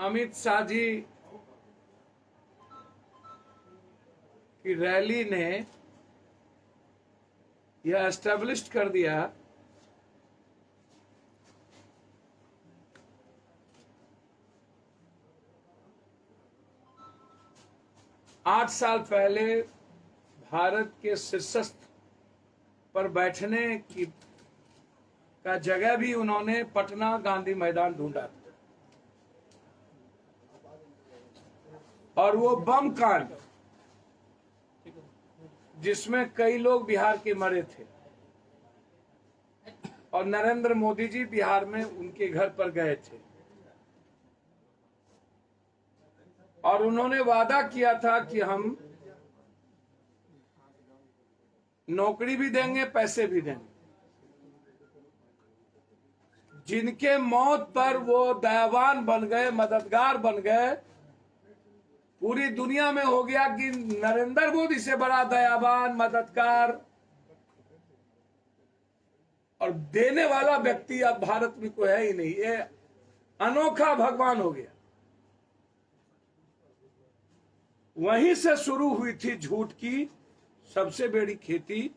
अमित शाह जी की रैली ने यह एस्टेब्लिश कर दिया 8 साल पहले भारत के शीर्षस्थ पर बैठने की का जगह भी उन्होंने पटना गांधी मैदान ढूंढा था और वो बम कांड जिसमें कई लोग बिहार के मरे थे और नरेंद्र मोदी जी बिहार में उनके घर पर गए थे और उन्होंने वादा किया था कि हम नौकरी भी देंगे, पैसे भी देंगे। जिनके मौत पर वो दयावान बन गए, मददगार बन गए, पूरी दुनिया में हो गया कि नरेंद्र मोदी से बड़ा दयावान, मददगार और देने वाला व्यक्ति अब भारत में कोई है ही नहीं। ये अनोखा भगवान हो गया। वहीं से शुरू हुई थी झूठ की सबसे बड़ी खेती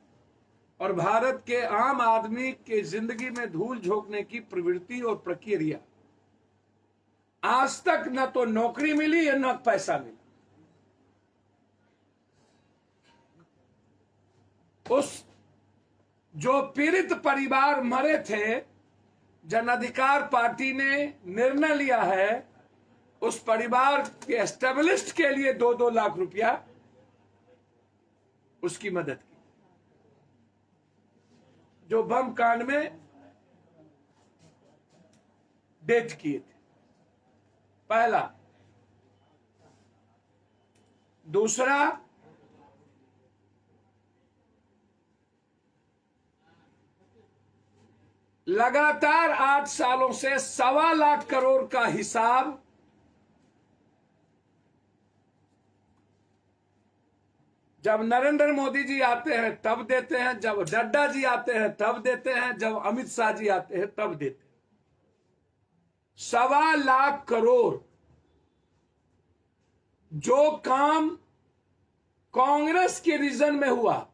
और भारत के आम आदमी के जिंदगी में धूल झोंकने की प्रवृत्ति और प्रक्रिया। आज तक न तो नौकरी मिली या न पैसा मिला। उस जो पीड़ित परिवार मरे थे, जन अधिकार पार्टी ने निर्णय लिया है उस परिवार के एस्टेब्लिश्ड के लिए 2-2 लाख रुपया उसकी मदद की। जो बम कांड में डेथ किए थे, पहला। दूसरा, लगातार 8 सालों से 1.25 लाख करोड़ का हिसाब जब नरेंद्र मोदी जी आते हैं तब देते हैं, जब नड्डा जी आते हैं तब देते हैं, जब अमित शाह जी आते हैं तब देते हैं। 1.25 लाख करोड़ जो काम कांग्रेस के रीजन में हुआ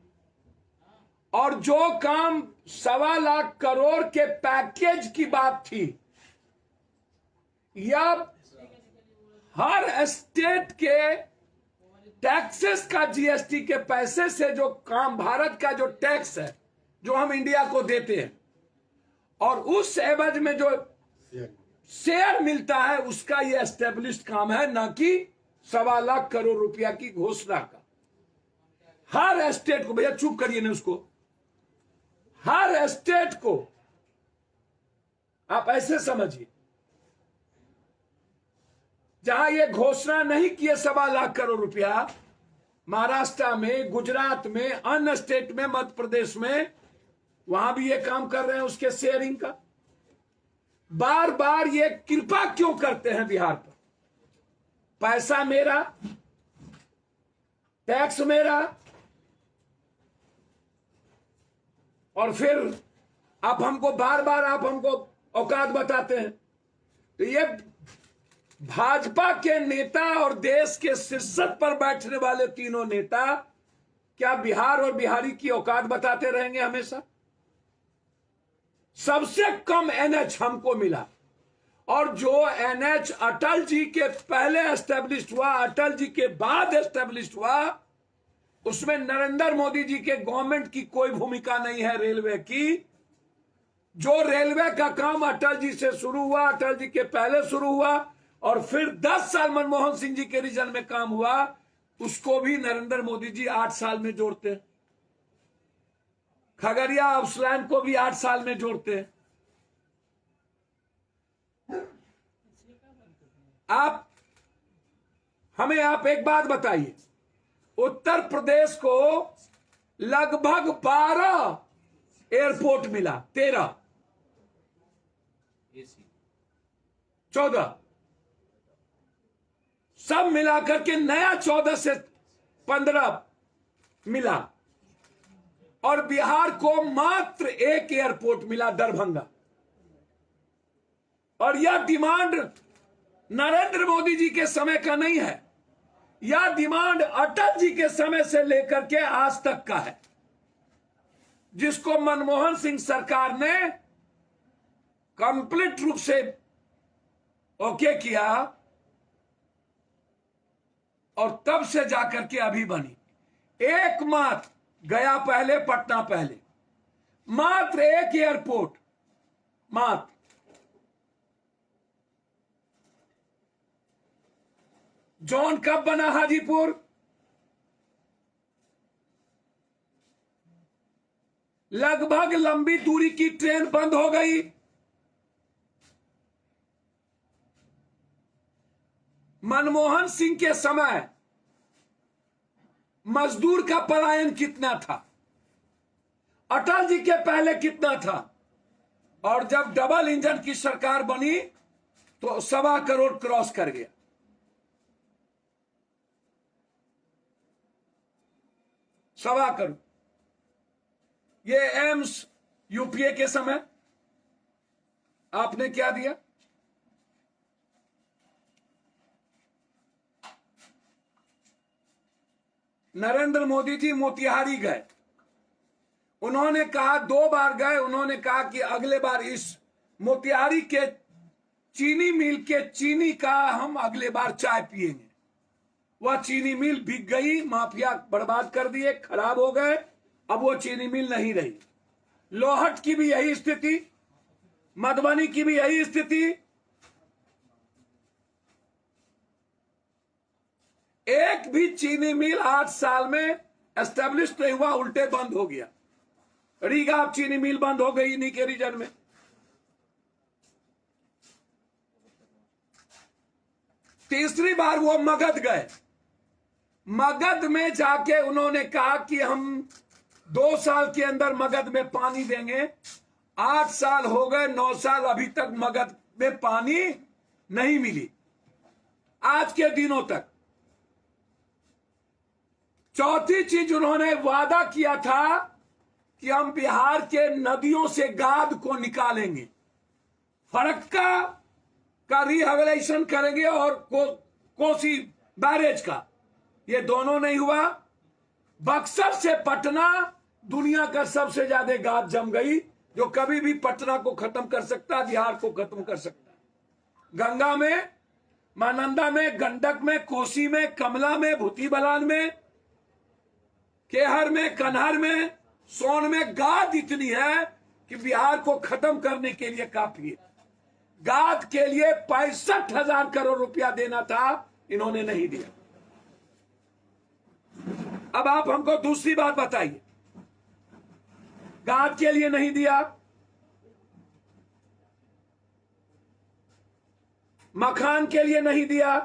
और जो काम 1.25 लाख करोड़ के पैकेज की बात थी, या हर स्टेट के टैक्सेस का जीएसटी के पैसे से जो काम, भारत का जो टैक्स है जो हम इंडिया को देते हैं और उस एवज में जो शेयर मिलता है, उसका ये एस्टेब्लिश्ड काम है, ना कि 1.25 लाख करोड़ रुपया की घोषणा का। हर स्टेट को, भैया चुप करिए ना उसको, हर स्टेट को आप ऐसे समझिए, जहां ये घोषणा नहीं किए 1.25 लाख करोड़ रुपया, महाराष्ट्र में, गुजरात में, अन्य स्टेट में, मध्य प्रदेश में, वहां भी ये काम कर रहे हैं उसके शेयरिंग का। बार बार ये कृपा क्यों करते हैं बिहार पर? पैसा मेरा, टैक्स मेरा, और फिर आप हमको बार बार औकात बताते हैं। तो ये भाजपा के नेता और देश के शीर्षक पर बैठने वाले तीनों नेता क्या बिहार और बिहारी की औकात बताते रहेंगे हमेशा? सबसे कम एनएच हमको मिला और जो एनएच अटल जी के पहले एस्टेब्लिश हुआ, अटल जी के बाद एस्टेब्लिश हुआ, उसमें नरेंद्र मोदी जी के गवर्नमेंट की कोई भूमिका नहीं है। रेलवे की, जो रेलवे का काम अटल जी से शुरू हुआ, अटल जी के पहले शुरू हुआ और फिर 10 साल मनमोहन सिंह जी के रीजन में काम हुआ, उसको भी नरेंद्र मोदी जी 8 साल में जोड़ते हैं। खगड़िया आउसलैंड को भी 8 साल में जोड़ते हैं। आप एक बात बताइए, उत्तर प्रदेश को लगभग 12 एयरपोर्ट मिला, 13, 14, सब मिलाकर के नया 14 से 15 मिला और बिहार को मात्र 1 एयरपोर्ट मिला, दरभंगा। और यह डिमांड नरेंद्र मोदी जी के समय का नहीं है, यह डिमांड अटल जी के समय से लेकर के आज तक का है, जिसको मनमोहन सिंह सरकार ने कंप्लीट रूप से ओके किया और तब से जाकर के अभी बनी। एकमात्र गया पहले, पटना पहले, मात्र एक एयरपोर्ट, मात्र जोन कब बना हाजीपुर? लगभग लंबी दूरी की ट्रेन बंद हो गई। मनमोहन सिंह के समय मजदूर का पलायन कितना था, अटल जी के पहले कितना था, और जब डबल इंजन की सरकार बनी तो 1.25 करोड़ क्रॉस कर गया। 1.25 करोड़। ये एम्स यूपीए के समय आपने क्या दिया? नरेंद्र मोदी जी मोतिहारी गए, उन्होंने कहा, 2 बार गए, उन्होंने कहा कि अगले बार इस मोतिहारी के चीनी मिल के चीनी का हम अगले बार चाय पिएंगे। वह चीनी मिल बिक गई, माफिया बर्बाद कर दिए, खराब हो गए, अब वो चीनी मिल नहीं रही। लोहट की भी यही स्थिति, मधुबनी की भी यही स्थिति। एक भी चीनी मिल 8 साल में एस्टेब्लिश नहीं हुआ, उल्टे बंद हो गया। रीगा चीनी मिल बंद हो गई इन्हीं के रीजन में। तीसरी बार वो मगध गए, मगध में जाके उन्होंने कहा कि हम 2 साल के अंदर मगध में पानी देंगे। 8 साल हो गए, 9 साल अभी तक मगध में पानी नहीं मिली, आज के दिनों तक। चौथी चीज, उन्होंने वादा किया था कि हम बिहार के नदियों से गाद को निकालेंगे, फरक्का का रिहेबिलिटेशन करेंगे और कोसी बैरेज का। ये दोनों नहीं हुआ। बक्सर से पटना दुनिया का सबसे ज्यादा गाद जम गई, जो कभी भी पटना को खत्म कर सकता, बिहार को खत्म कर सकता। गंगा में, महानंदा में, गंडक में, कोसी में, कमला में, भूती बलान में, केहर में, कन्हर में, सोन में गाद इतनी है कि बिहार को खत्म करने के लिए काफी है। गाद के लिए 65,000 करोड़ रुपया देना था, इन्होंने नहीं दिया। अब आप हमको दूसरी बात बताइए, गाद के लिए नहीं दिया, मखान के लिए नहीं दिया,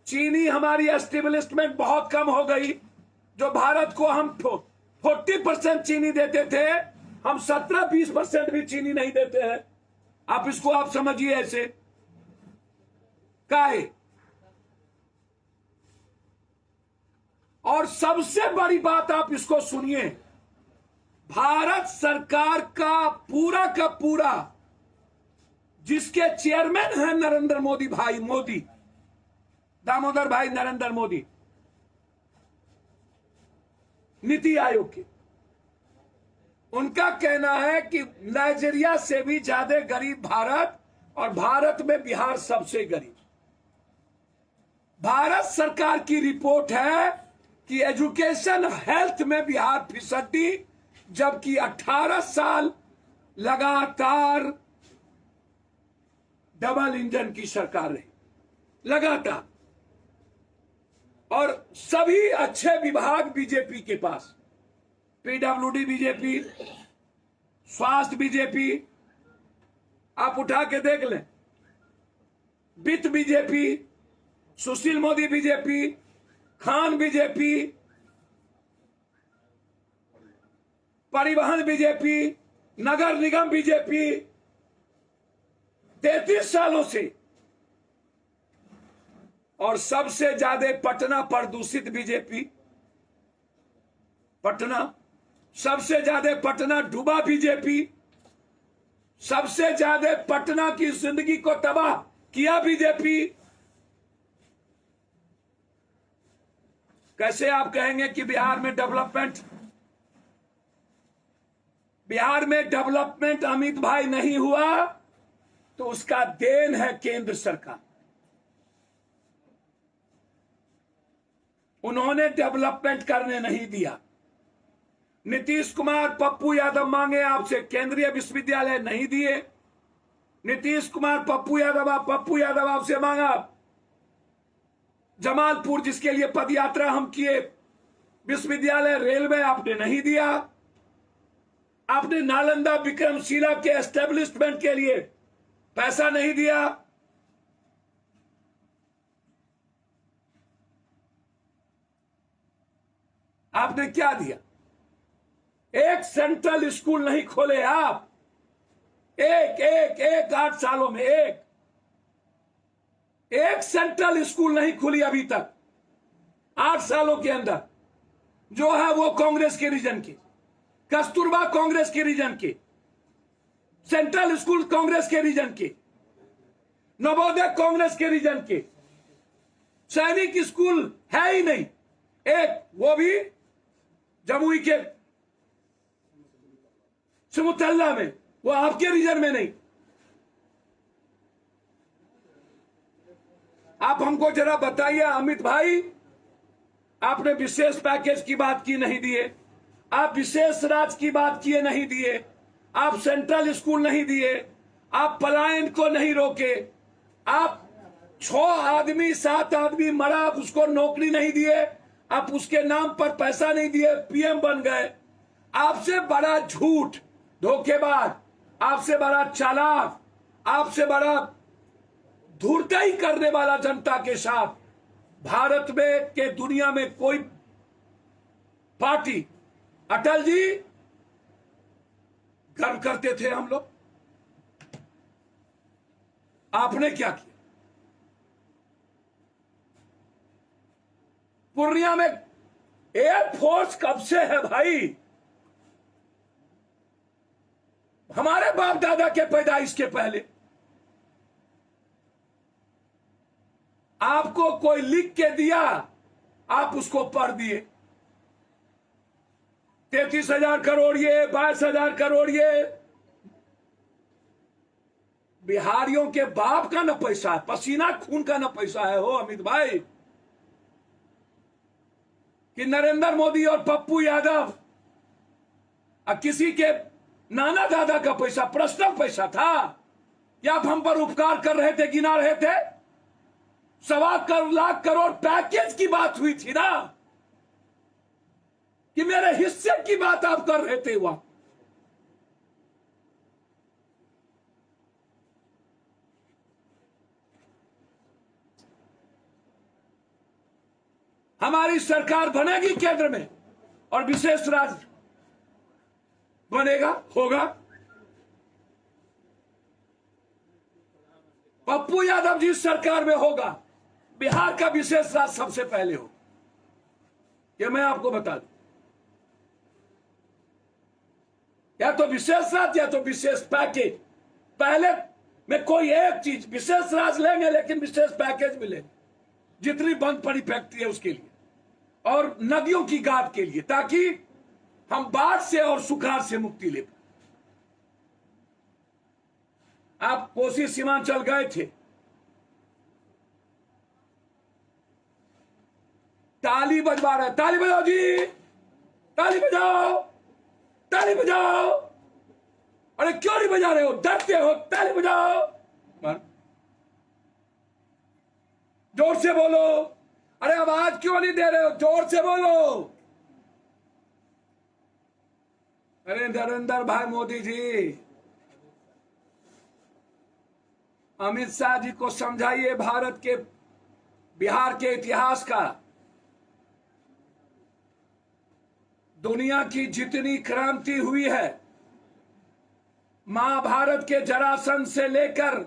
चीनी हमारी एस्टेब्लिशमेंट बहुत कम हो गई। जो भारत को हम 40% चीनी देते थे, हम 17-20% भी चीनी नहीं देते हैं। आप इसको आप समझिए ऐसे काहे। और सबसे बड़ी बात आप इसको सुनिए, भारत सरकार का पूरा जिसके चेयरमैन हैं नरेंद्र मोदी भाई, मोदी दामोदर भाई नरेंद्र मोदी, नीति आयोग के, उनका कहना है कि नाइजीरिया से भी ज्यादा गरीब भारत, और भारत में बिहार सबसे गरीब। भारत सरकार की रिपोर्ट है कि एजुकेशन, हेल्थ में बिहार फिसड्डी, जबकि 18 साल लगातार डबल इंजन की सरकार रही, लगातार। और सभी अच्छे विभाग बीजेपी के पास, पीडब्ल्यूडी बीजेपी, स्वास्थ्य बीजेपी, आप उठा के देख लें, वित्त BJP, Sushil Modi BJP, Khan BJP, परिवहन बीजेपी, नगर निगम बीजेपी, 33 सालों से। और सबसे ज्यादा पटना प्रदूषित बीजेपी, पटना सबसे ज्यादा, पटना डूबा बीजेपी, सबसे ज्यादा पटना की जिंदगी को तबाह किया बीजेपी। कैसे आप कहेंगे कि बिहार में डेवलपमेंट अमित भाई नहीं हुआ? तो उसका देन है केंद्र सरकार। उन्होंने डेवलपमेंट करने नहीं दिया। नीतीश कुमार पप्पू यादव मांगे आपसे, केंद्रीय विश्वविद्यालय नहीं दिए। नीतीश कुमार पप्पू यादव आपसे मांगा जमालपुर, जिसके लिए पदयात्रा हम किए, विश्वविद्यालय रेलवे आपने नहीं दिया। आपने नालंदा विक्रमशिला के एस्टेब्लिशमेंट के लिए पैसा नहीं दिया। आपने क्या दिया? एक सेंट्रल स्कूल नहीं खोले आप। एक 8 सालों में एक सेंट्रल स्कूल नहीं खुली अभी तक। 8 सालों के अंदर जो है वो कांग्रेस के रीजन की, कस्तूरबा कांग्रेस के रीजन की, सेंट्रल स्कूल कांग्रेस के रीजन की, नवोदय कांग्रेस के रीजन की, सैनिक स्कूल है ही नहीं एक, वो भी जमुई के सिमुतल्ला में, वो आपके रीजन में नहीं। आप हमको जरा बताइए अमित भाई, आपने विशेष पैकेज की बात की नहीं दिए, आप विशेष राज्य की बात किए नहीं दिए, आप सेंट्रल स्कूल नहीं दिए, आप पलायन को नहीं रोके, आप 7 आदमी मरा, उसको नौकरी नहीं दिए, आप उसके नाम पर पैसा नहीं दिए, पीएम बन गए। आपसे बड़ा झूठ, धोखेबाज, आपसे बड़ा चालाक, आपसे बड़ा धूर्तई करने वाला जनता के साथ भारत में के दुनिया में कोई पार्टी, अटल जी गर्व करते थे हम लोग। आपने क्या किया? पूर्णिया में एयरफोर्स कब से है भाई? हमारे बाप दादा के पैदाइश के पहले। आपको कोई लिख के दिया, आप उसको पढ़ दिए। 33,000 करोड़ ये, 22,000 करोड़ ये। बिहारियों के बाप का न पैसा है, पसीना खून का न पैसा है हो अमित भाई, कि नरेंद्र मोदी और पप्पू यादव किसी के नाना दादा का पैसा, पर्सनल पैसा था? या आप हम पर उपकार कर रहे थे, गिना रहे थे? 1.25 लाख करोड़ पैकेज की बात हुई थी ना, कि मेरे हिस्से की बात आप कर रहे थे वहां। हमारी सरकार बनेगी केंद्र में और विशेष राज्य बनेगा, होगा। पप्पू यादव जी सरकार में होगा, बिहार का विशेष राज्य सबसे पहले हो, ये मैं आपको बता दूं। या तो विशेष राज्य या तो विशेष पैकेज। पहले में कोई एक चीज, विशेष राज्य लेंगे लेकिन विशेष पैकेज मिले, जितनी बंद पड़ी फैक्ट्री है उसके लिए, और नदियों की गाद के लिए, ताकि हम बाढ़ से और सुखाड़ से मुक्ति ले पाए। आप कोसी सीमांचल गए थे, ताली बजवा रहे, ताली बजाओ जी, ताली बजाओ, ताली बजाओ। अरे क्यों नहीं बजा रहे हो? डरते हो? ताली बजाओ, जोर से बोलो। अरे आवाज क्यों नहीं दे रहे हो? जोर से बोलो। अरे नरेंद्र भाई मोदी जी, अमित शाह जी को समझाइए भारत के, बिहार के इतिहास का। दुनिया की जितनी क्रांति हुई है, महाभारत के जरासंध से लेकर,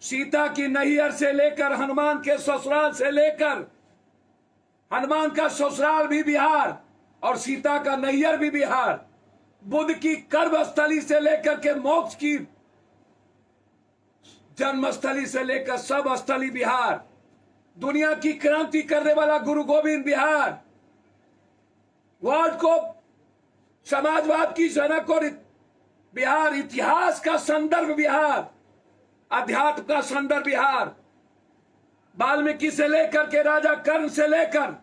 सीता की नैहर से लेकर, हनुमान के ससुराल से लेकर, हनुमान का ससुराल भी बिहार और सीता का नैहर भी बिहार, बुद्ध की कर्मस्थली से लेकर के मोक्ष की जन्मस्थली से लेकर सब स्थली बिहार, दुनिया की क्रांति करने वाला गुरु गोविंद बिहार, वर्ल्ड को समाजवाद की जनक और बिहार, इतिहास का संदर्भ बिहार, अध्यात्म का संदर्भ बिहार, वाल्मीकि से लेकर के राजा कर्ण से लेकर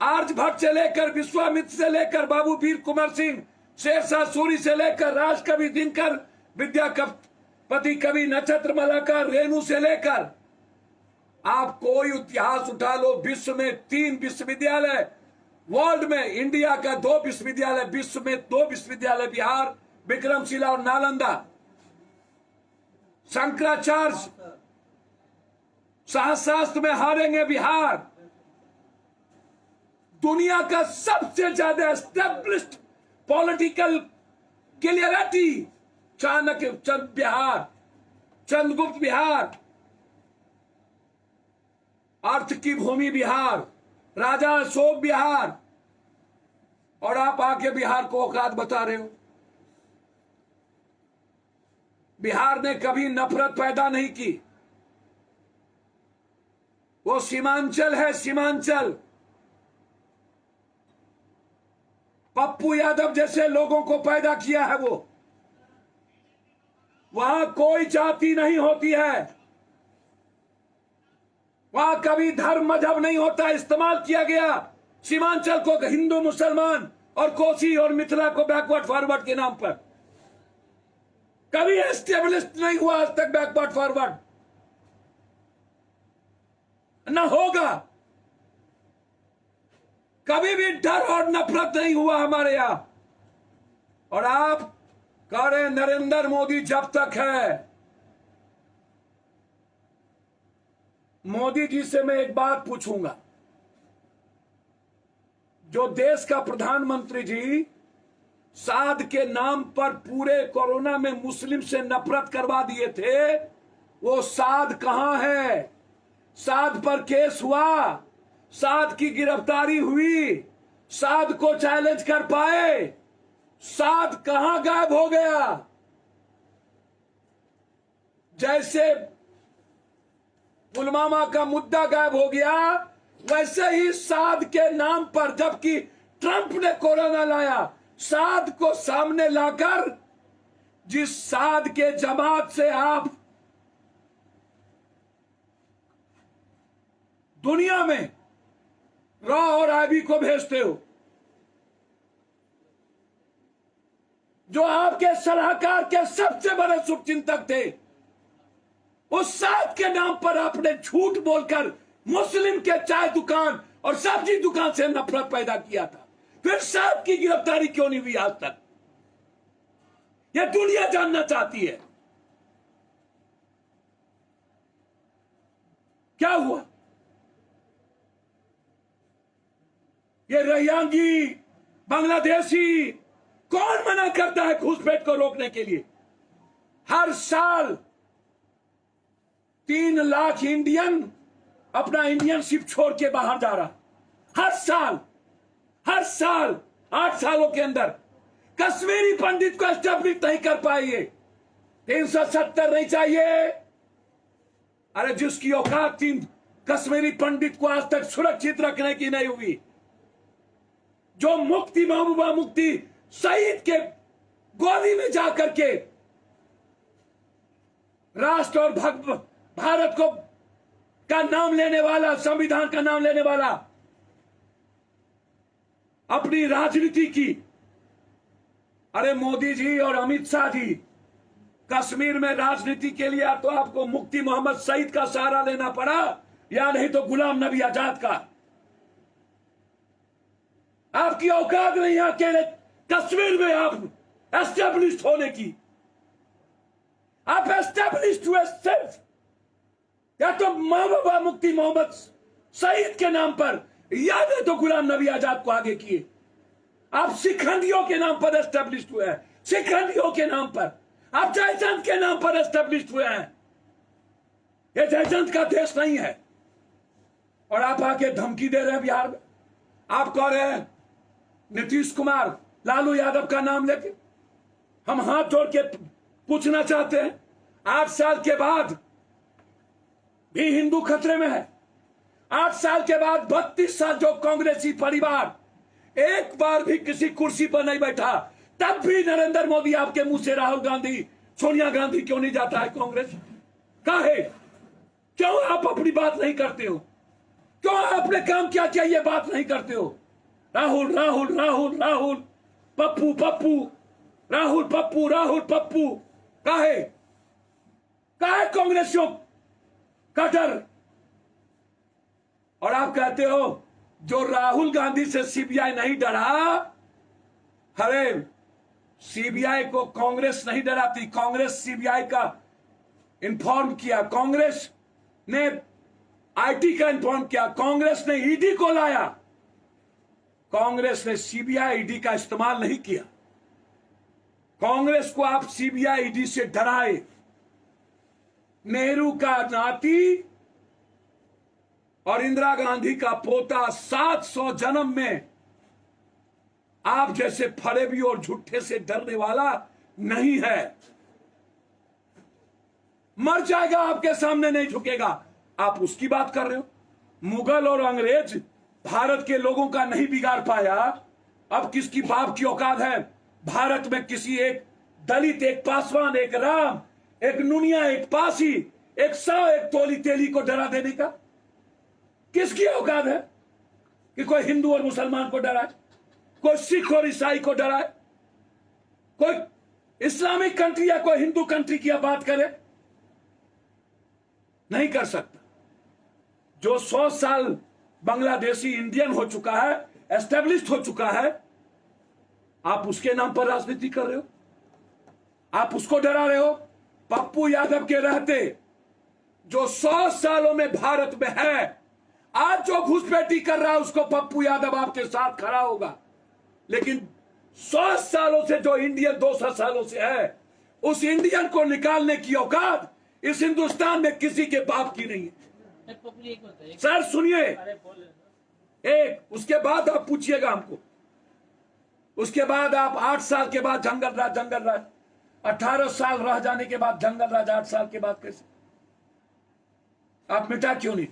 आर्यभट्ट से लेकर विश्वामित्र से लेकर बाबू वीर कुंवर सिंह, शेरशाह सूरी से लेकर राजकवि दिनकर, विद्यापति कवि नक्षत्र मलाकर, रेणु से लेकर आप कोई इतिहास उठा लो। विश्व में 3 विश्वविद्यालय, वर्ल्ड में इंडिया का 2 विश्वविद्यालय, विश्व में 2 विश्वविद्यालय बिहार, विक्रमशिला और नालंदा। शंकराचार्य शास्त्र में हारेंगे बिहार। दुनिया का सबसे ज्यादा established political clarity Chanakya Bihar, Chandragupta Bihar, अर्थ की भूमि बिहार, राजा अशोक बिहार, और आप आके बिहार को औकात बता रहे हो। बिहार ने कभी नफरत पैदा नहीं की, वो सीमांचल है, सीमांचल। पप्पू यादव जैसे लोगों को पैदा किया है वो। वहां कोई जाति नहीं होती है, वहां कभी धर्म मजहब नहीं होता। इस्तेमाल किया गया सीमांचल को हिंदू मुसलमान और कोसी और मिथिला को बैकवर्ड फॉरवर्ड के नाम पर। कभी एस्टेब्लिश नहीं हुआ आज तक बैकवर्ड फॉरवर्ड, न होगा। कभी भी डर और नफरत नहीं हुआ हमारे यहां। और आप कह रहे नरेंद्र मोदी जब तक है। मोदी जी से मैं एक बात पूछूंगा, जो देश का प्रधानमंत्री जी साध के नाम पर पूरे कोरोना में मुस्लिम से नफरत करवा दिए थे, वो साध कहां है? साध पर केस हुआ, साध की गिरफ्तारी हुई, साध को चैलेंज कर पाए, साध कहां गायब हो गया? जैसे पुलवामा का मुद्दा गायब हो गया, वैसे ही साध के नाम पर, जबकि ट्रंप ने कोरोना लाया, साध को सामने लाकर जिस साध के जमात से आप दुनिया में रॉ और आईबी को भेजते हो, जो आपके सलाहकार के सबसे बड़े शुभचिंतक थे, उस साध के नाम पर आपने झूठ बोलकर मुस्लिम के चाय दुकान और सब्जी दुकान से नफरत पैदा किया था। फिर साध की गिरफ्तारी क्यों नहीं हुई आज तक? यह दुनिया जानना चाहती है क्या हुआ। ये रहियांगी बांग्लादेशी कौन मना करता है घुसपैठ को रोकने के लिए? हर साल 3 लाख इंडियन अपना इंडियनशिप छोड़ के बाहर जा रहा। हर साल 8 सालों के अंदर कश्मीरी पंडित को एस्टेब्लिश नहीं कर पाए। 370 नहीं चाहिए। अरे जिसकी औकात 3 कश्मीरी पंडित को आज तक सुरक्षित रखने की नहीं हुई, जो मुफ्ती महबूबा मुफ्ती शहीद के गोदी में जाकर के राष्ट्र और भारत को का नाम लेने वाला, संविधान का नाम लेने वाला, अपनी राजनीति की। अरे मोदी जी और अमित शाह जी, कश्मीर में राजनीति के लिए तो आपको मुफ्ती मोहम्मद सईद का सहारा लेना पड़ा, या नहीं तो गुलाम नबी आजाद का। आपकी औकात नहीं अकेले कश्मीर में आप एस्टेब्लिश होने की। आप एस्टेब्लिश हुए सिर्फ या तो महबूबा मुफ्ती मोहम्मद सईद के नाम पर, या नहीं तो गुलाम नबी आजाद को आगे किए। आप सिखंडियों के नाम पर एस्टेब्लिश हुए हैं, सिखंडियों के नाम पर। आप जयचंद के नाम पर एस्टेब्लिश हुए हैं। ये जयचंद का देश नहीं है। और आप आके धमकी दे रहे हैं बिहार में। आप कह रहे हैं नीतीश कुमार, लालू यादव का नाम लेके। हम हाथ जोड़ के पूछना चाहते हैं, 8 साल के बाद भी हिंदू खतरे में है। 8 साल के बाद 32 साल जो कांग्रेसी परिवार एक बार भी किसी कुर्सी पर नहीं बैठा, तब भी नरेंद्र मोदी आपके मुंह से राहुल गांधी, सोनिया गांधी क्यों नहीं जाता है कांग्रेस? काहे? क्यों आप अपनी बात नहीं करते हो? क्यों आपने काम क्या किया ये बात नहीं करते हो? राहुल राहुल राहुल राहुल, पप्पू पप्पू, राहुल पप्पू, राहुल पप्पू। काहे कांग्रेसियों का डर? और आप कहते हो जो राहुल गांधी से सीबीआई नहीं डरा, अरे सीबीआई को कांग्रेस नहीं डराती, कांग्रेस सीबीआई का इन्फॉर्म किया, कांग्रेस ने आईटी का इन्फॉर्म किया, कांग्रेस ने ईडी को लाया, कांग्रेस ने सीबीआई ईडी का इस्तेमाल नहीं किया। कांग्रेस को आप सीबीआई ईडी से डराए। नेहरू का नाती और इंदिरा गांधी का पोता 700 जन्म में आप जैसे फरेबी और झूठे से डरने वाला नहीं है। मर जाएगा आपके सामने, नहीं झुकेगा। आप उसकी बात कर रहे हो। मुगल और अंग्रेज भारत के लोगों का नहीं बिगाड़ पाया, अब किसकी बाप की औकात है भारत में किसी एक दलित, एक पासवान, एक राम, एक नुनिया, एक पासी, एक सौ, एक तोली तेली को डरा देने का? किसकी औकात है कि कोई हिंदू और मुसलमान को डराए, कोई सिख और ईसाई को डराए, कोई इस्लामिक कंट्री या कोई हिंदू कंट्री की बात करे? नहीं कर सकता। जो 100 साल बांग्लादेशी इंडियन हो चुका है, एस्टेब्लिश्ड हो चुका है, आप उसके नाम पर राजनीति कर रहे हो, आप उसको डरा रहे हो। पप्पू यादव के रहते जो 100 सालों में भारत में है, आज जो घुसपैठी कर रहा है उसको पप्पू यादव आपके साथ खड़ा होगा, लेकिन 100 सालों से जो इंडियन 200 सालों से है, उस इंडियन को निकालने की औकात इस हिंदुस्तान में किसी के बाप की नहीं है। सर सुनिए, एक उसके बाद आप पूछिएगा हमको, उसके बाद आप 8 साल के बाद जंगल राज 18 साल रह जाने के बाद जंगल राज 8 साल के बाद कैसे आप मिटा क्यों नहीं?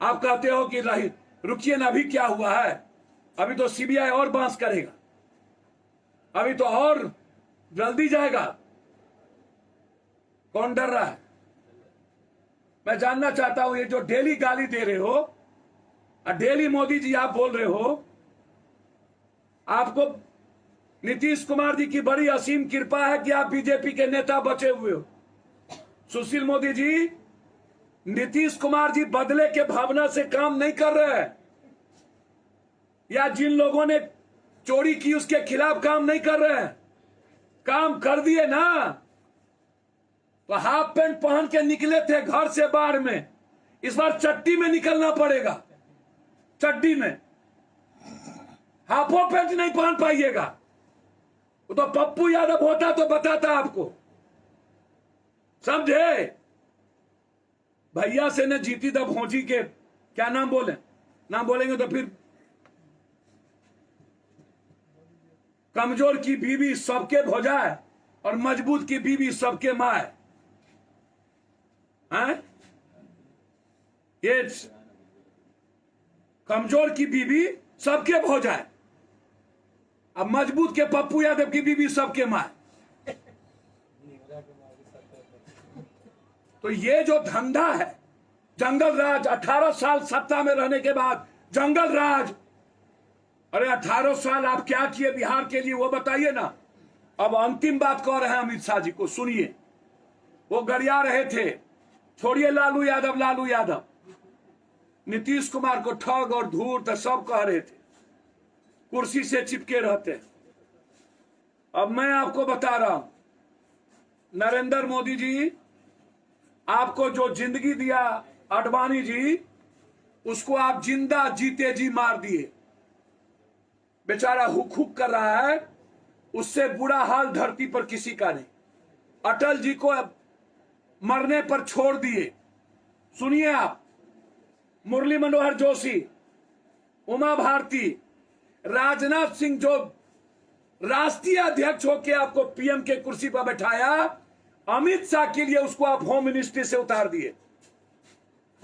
आप कहते हो कि नहीं रुकिए ना, अभी क्या हुआ है, अभी तो सीबीआई और बांस करेगा, अभी तो और जल्दी जाएगा। कौन डर रहा है? मैं जानना चाहता हूं, ये जो डेली गाली दे रहे हो और डेली मोदी जी आप बोल रहे हो, आपको नीतीश कुमार जी की बड़ी असीम कृपा है कि आप बीजेपी के नेता बचे हुए हो। सुशील मोदी जी, नीतीश कुमार जी बदले के भावना से काम नहीं कर रहे हैं, या जिन लोगों ने चोरी की उसके खिलाफ काम नहीं कर रहे हैं। काम कर दिए ना, तो हाफ पैंट पहन के निकले थे घर से बाहर में, इस बार चट्टी में निकलना पड़ेगा। चड्डी में, हाफो पैंट नहीं पहन पाइएगा। वो तो पप्पू यादव होता तो बताता आपको, समझे? भैया से न जीती तब भोजी के क्या नाम बोले, नाम बोलेंगे तो फिर कमजोर की बीवी सबके भोजा है और मजबूत की बीवी सबके माँ है। ये कमजोर की बीवी सबके भोजा है, अब मजबूत के पप्पू यादव की बीवी सबके माँ है। तो ये जो धंधा है जंगल राज, 18 साल सत्ता में रहने के बाद जंगल राज, अरे 18 साल आप क्या किए बिहार के लिए वो बताइए ना। अब अंतिम बात कह रहे हैं अमित शाह जी को, सुनिए। वो गरिया रहे थे, छोड़िए लालू यादव, लालू यादव, नीतीश कुमार को ठग और धूर्त सब कह रहे थे, कुर्सी से चिपके रहते। अब मैं आपको बता रहा हूं, नरेंद्र मोदी जी आपको जो जिंदगी दिया अडवाणी जी, उसको आप जिंदा जीते जी मार दिए। बेचारा हुक हुक कर रहा है, उससे बुरा हाल धरती पर किसी का नहीं। अटल जी को मरने पर छोड़ दिए। सुनिए आप, मुरली मनोहर जोशी, उमा भारती, राजनाथ सिंह जो राष्ट्रीय अध्यक्ष होकर आपको पीएम के कुर्सी पर बैठाया, अमित शाह के लिए उसको आप होम मिनिस्ट्री से उतार दिए।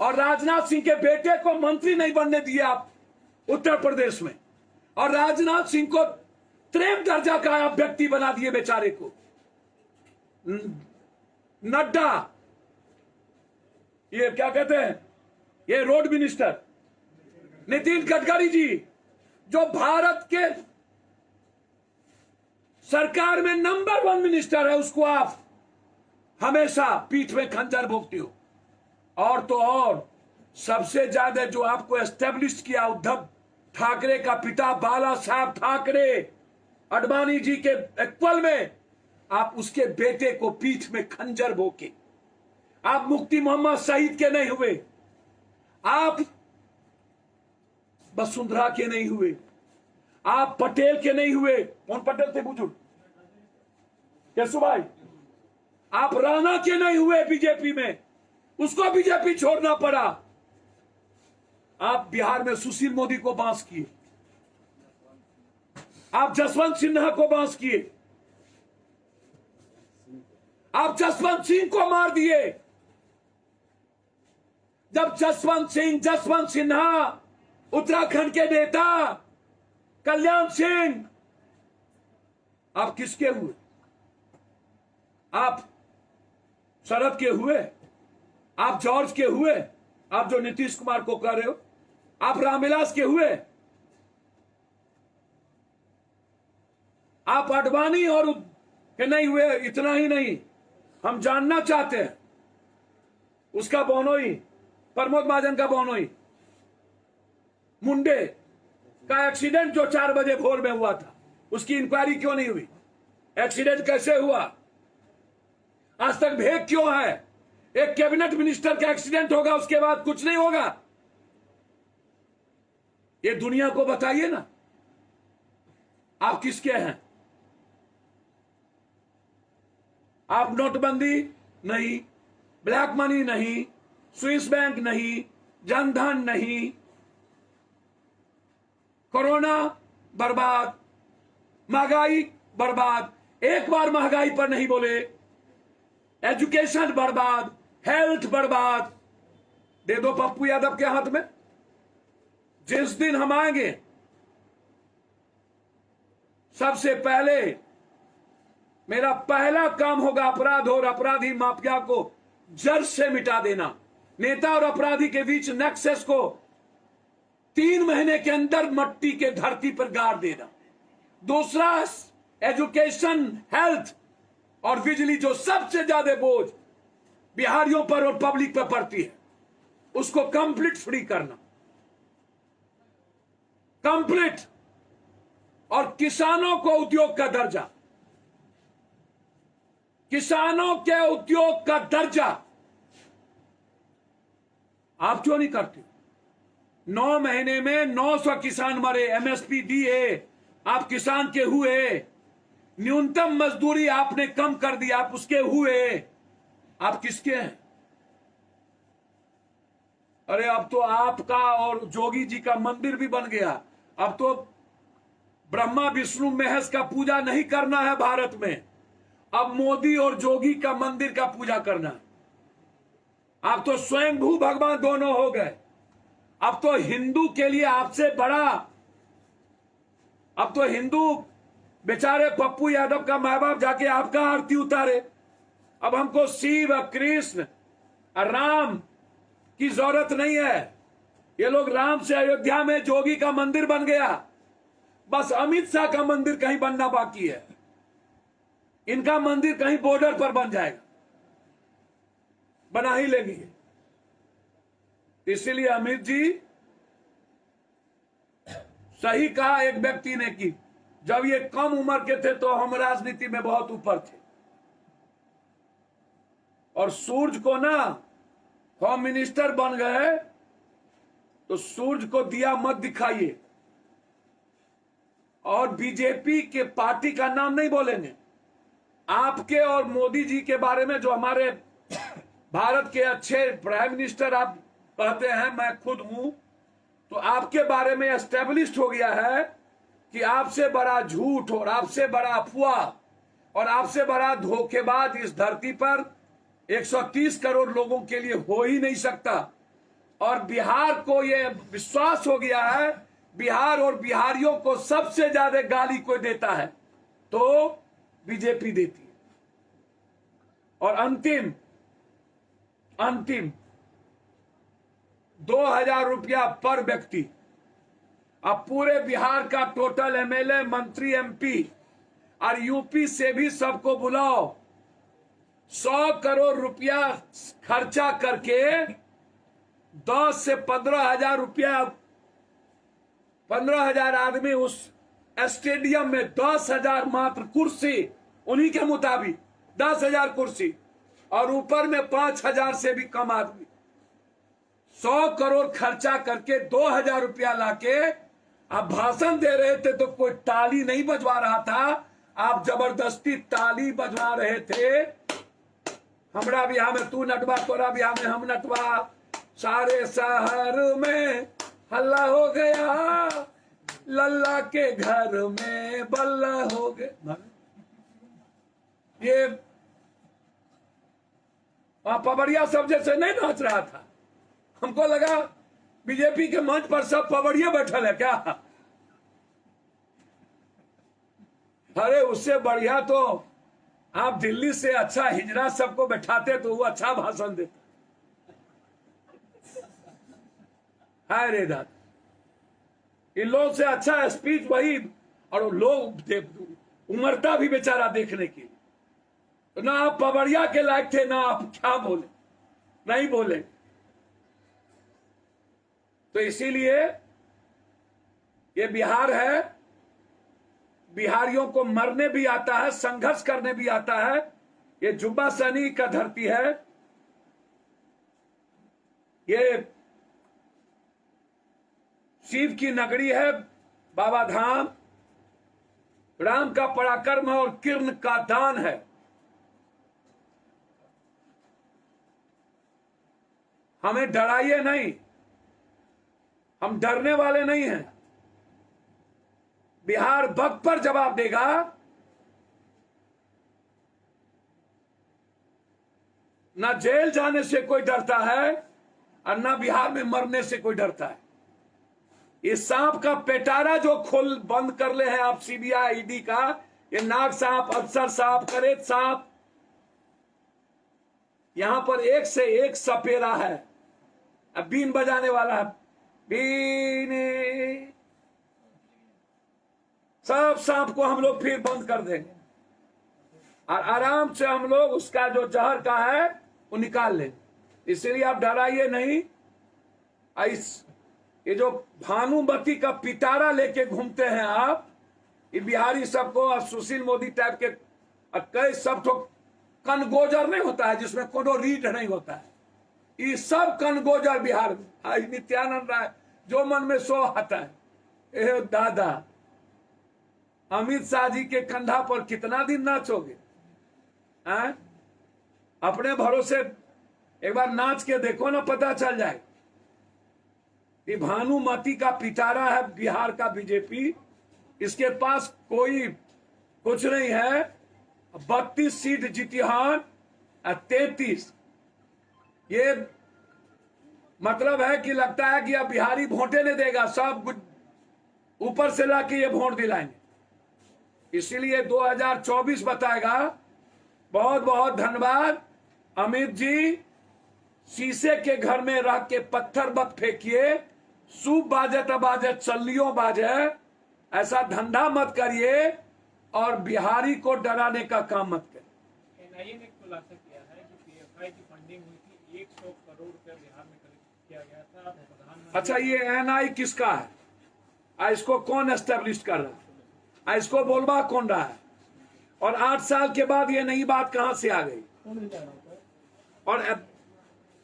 और राजनाथ सिंह के बेटे को मंत्री नहीं बनने दिए आप उत्तर प्रदेश में, और राजनाथ सिंह को त्रेम दर्जा का आप व्यक्ति बना दिए बेचारे को। नड्डा, ये क्या कहते हैं, ये रोड मिनिस्टर नितिन गडकरी जी, जो भारत के सरकार में नंबर 1 मिनिस्टर है, उसको आप हमेशा पीठ में खंजर भोगते हो। और तो और सबसे ज्यादा जो आपको एस्टेब्लिश किया उद्धव ठाकरे का पिता बाला साहब ठाकरे, अडवाणी जी के इक्वल में, आप उसके बेटे को पीठ में खंजर भोगे। आप मुफ्ती मोहम्मद शहीद के नहीं हुए, आप वसुंधरा के नहीं हुए, आप पटेल के नहीं हुए। कौन पटेल थे बुजुर्ग, केशु भाई? आप राणा के नहीं हुए बीजेपी में, उसको बीजेपी छोड़ना पड़ा। आप बिहार में सुशील मोदी को बांस किए, आप जसवंत सिन्हा को बांस किए, आप जसवंत सिंह को मार दिए। जब जसवंत सिन्हा, उत्तराखंड के नेता कल्याण सिंह, आप किसके हुए? आप शरद के हुए, आप जॉर्ज के हुए, आप जो नीतीश कुमार को कह रहे हो, आप रामविलास के हुए, आप अडवाणी और के नहीं हुए। इतना ही नहीं, हम जानना चाहते हैं उसका बहनोई, प्रमोद महाजन का बहनोई मुंडे का एक्सीडेंट जो 4 बजे भोर में हुआ था, उसकी इंक्वायरी क्यों नहीं हुई? एक्सीडेंट कैसे हुआ? आज तक भेद क्यों है? एक कैबिनेट मिनिस्टर का एक्सीडेंट होगा, उसके बाद कुछ नहीं होगा। ये दुनिया को बताइए ना, आप किसके हैं? आप नोटबंदी नहीं, ब्लैक मनी नहीं, स्विस बैंक नहीं, जनधन नहीं, कोरोना बर्बाद, महंगाई बर्बाद, एक बार महंगाई पर नहीं बोले, एजुकेशन बर्बाद, हेल्थ बर्बाद। दे दो पप्पू यादव के हाथ में। जिस दिन हम आएंगे, सबसे पहले मेरा पहला काम होगा अपराध और अपराधी माफिया को जड़ से मिटा देना। नेता और अपराधी के बीच नेक्सस को 3 महीने के अंदर मट्टी के धरती पर गाड़ देना। दूसरा, एजुकेशन, हेल्थ और बिजली, जो सबसे ज्यादा बोझ बिहारियों पर और पब्लिक पर पड़ती है, उसको कंप्लीट फ्री करना, कंप्लीट। और किसानों को उद्योग का दर्जा, किसानों के उद्योग का दर्जा आप क्यों नहीं करते? 9 महीने में 900 किसान मरे, एमएसपी दिए, आप किसान के हुए। न्यूनतम मजदूरी आपने कम कर दी, आप उसके हुए। आप किसके हैं? अरे अब तो आपका और जोगी जी का मंदिर भी बन गया। अब तो ब्रह्मा विष्णु महेश का पूजा नहीं करना है भारत में, अब मोदी और जोगी का मंदिर का पूजा करना है। आप तो स्वयंभू भगवान दोनों हो गए। अब तो हिंदू के लिए आपसे बड़ा, अब तो हिंदू बेचारे पप्पू यादव का माँ बाप जाके आपका आरती उतारे। अब हमको शिव, कृष्ण, राम की जरूरत नहीं है। ये लोग राम से अयोध्या में जोगी का मंदिर बन गया, बस अमित शाह का मंदिर कहीं बनना बाकी है। इनका मंदिर कहीं बॉर्डर पर बन जाएगा, बना ही लेंगे। इसीलिए अमित जी, सही कहा एक व्यक्ति ने कि जब ये कम उम्र के थे तो हम राजनीति में बहुत ऊपर थे। और सूरज को ना, होम मिनिस्टर बन गए तो सूरज को दिया मत दिखाइए। और बीजेपी के पार्टी का नाम नहीं बोलेंगे। आपके और मोदी जी के बारे में, जो हमारे भारत के अच्छे प्राइम मिनिस्टर आप कहते हैं, मैं खुद हूं, तो आपके बारे में एस्टेब्लिश हो गया है कि आपसे बड़ा झूठ और आपसे बड़ा अफवाह और आपसे बड़ा धोखेबाज इस धरती पर 130 करोड़ लोगों के लिए हो ही नहीं सकता। और बिहार को ये विश्वास हो गया है, बिहार और बिहारियों को सबसे ज्यादा गाली कोई देता है तो बीजेपी देती है। और अंतिम 2000 रुपया पर व्यक्ति। अब पूरे बिहार का टोटल एमएलए, मंत्री, एमपी और यूपी से भी सबको बुलाओ, 100 करोड़ रुपया खर्चा करके 10 से 15,000 रुपया, 15,000 आदमी उस स्टेडियम में, 10,000 मात्र कुर्सी, उन्हीं के मुताबिक 10,000 कुर्सी, और ऊपर में 5,000 से भी कम आदमी, 100 करोड़ खर्चा करके 2,000 रुपया लाके आप भाषण दे रहे थे तो कोई ताली नहीं बजवा रहा था, आप जबरदस्ती ताली बजवा रहे थे। हमरा बिहार में तू नटवा, तोरा बिहार में हम नटवा, सारे शहर में हल्ला हो गया, लल्ला के घर में बल्ला हो गया। ये पवड़िया सब जैसे नहीं नाच रहा था, हमको लगा बीजेपी के मंच पर सब पवड़िया बैठल है क्या। अरे उससे बढ़िया तो आप दिल्ली से अच्छा हिजरा सबको बैठाते तो वो अच्छा भाषण देता। हाय रे दादा, इन लोगों से अच्छा स्पीच वही, और लोग उमरता भी बेचारा देखने के लिए। तो ना आप पवड़िया के लायक थे, ना आप क्या बोले, नहीं बोले। तो इसीलिए ये बिहार है, बिहारियों को मरने भी आता है, संघर्ष करने भी आता है। ये जुब्बा सैनी का धरती है, ये शिव की नगरी है, बाबा धाम, राम का पराक्रम और किरण का दान है। हमें डराइए नहीं, हम डरने वाले नहीं हैं। बिहार वक्त पर जवाब देगा। ना जेल जाने से कोई डरता है और ना बिहार में मरने से कोई डरता है। इस सांप का पेटारा जो खोल बंद कर ले हैं आप, सीबीआई ईडी का, ये नाग सांप, अफसर सांप, करेत सांप, यहां पर एक से एक सपेरा है। अब बीन बजाने वाला है, बीन, सब सांप को हम लोग फिर बंद कर देंगे और आराम से हम लोग उसका जो जहर का है वो निकाल लेंगे। इसलिए आप डराइए नहीं। ये जो भानुमती का पिटारा लेके घूमते हैं आप, ये बिहारी सबको, और सुशील मोदी टाइप के कई सब तो कनगोजर नहीं होता है जिसमें कोनो रीढ़ नहीं होता है, ये सब कनगोजर बिहार में। आज नित्यानंद राय जो मन में सो आता है। ए दादा, अमित शाह जी के कंधा पर कितना दिन नाचोगे? अपने भरोसे एक बार नाच के देखो ना, पता चल जाए। ये भानुमती का पिटारा है बिहार का बीजेपी, इसके पास कोई कुछ नहीं है। 32 सीट जीती हार, 33। ये मतलब है कि लगता है कि अब बिहारी वोटे नहीं देगा, सब ऊपर से लाके ये वोट दिलाएंगे। इसीलिए 2024 बताएगा। बहुत बहुत धन्यवाद अमित जी। शीशे के घर में रख के पत्थर मत फेंकिए, सूप बाजे तबाजे चल्लियों बाजे, ऐसा धंधा मत करिए और बिहारी को डराने का काम मत करिए। एनआईए ने खुलासा किया है कि पीएफआई की फंडिंग हुई थी, 100 करोड़ रुपया बिहार में कलेक्ट किया गया था। प्रधानमंत्री, अच्छा, ये एनआई किसका है? इसको कौन एस्टेब्लिश कर रहा है? इसको बोलबा कौन रहा है? और 8 साल के बाद ये नई बात कहां से आ गई? और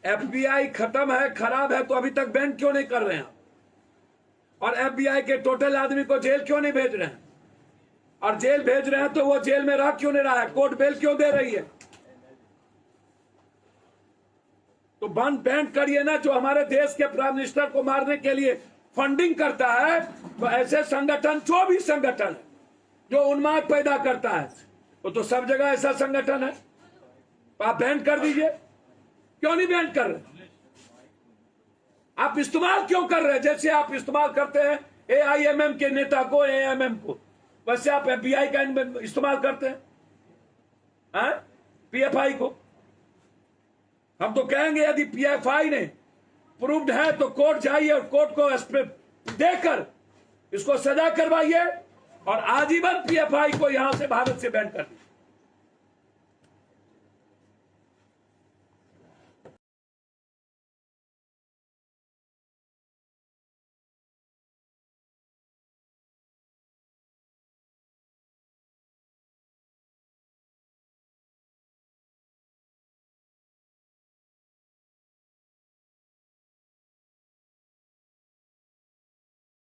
एफबीआई खत्म है, खराब है, तो अभी तक बैन क्यों नहीं कर रहे हैं? और एफबीआई के टोटल आदमी को जेल क्यों नहीं भेज रहे हैं? और जेल भेज रहे हैं तो वो जेल में रह क्यों नहीं रहा है? कोर्ट बेल क्यों दे रही है? तो बंद बैन करिए ना। जो हमारे देश के प्राइम मिनिस्टर को मारने के लिए फंडिंग करता है, तो ऐसे संगठन, जो भी संगठन है जो उन्माद पैदा करता है, वो तो सब जगह ऐसा संगठन है, तो आप बैन कर दीजिए। क्यों नहीं बैन कर रहे? आप इस्तेमाल क्यों कर रहे हैं? जैसे आप इस्तेमाल करते हैं AIMM के नेता को, AIMM को, वैसे आप FBI का इस्तेमाल करते हैं, PFI को। हम तो कहेंगे यदि PFI ने प्रूव्ड है तो कोर्ट जाइए और कोर्ट को देकर इसको सजा करवाइए और आजीवन PFI को यहां से, भारत से बैन कर दीजिए।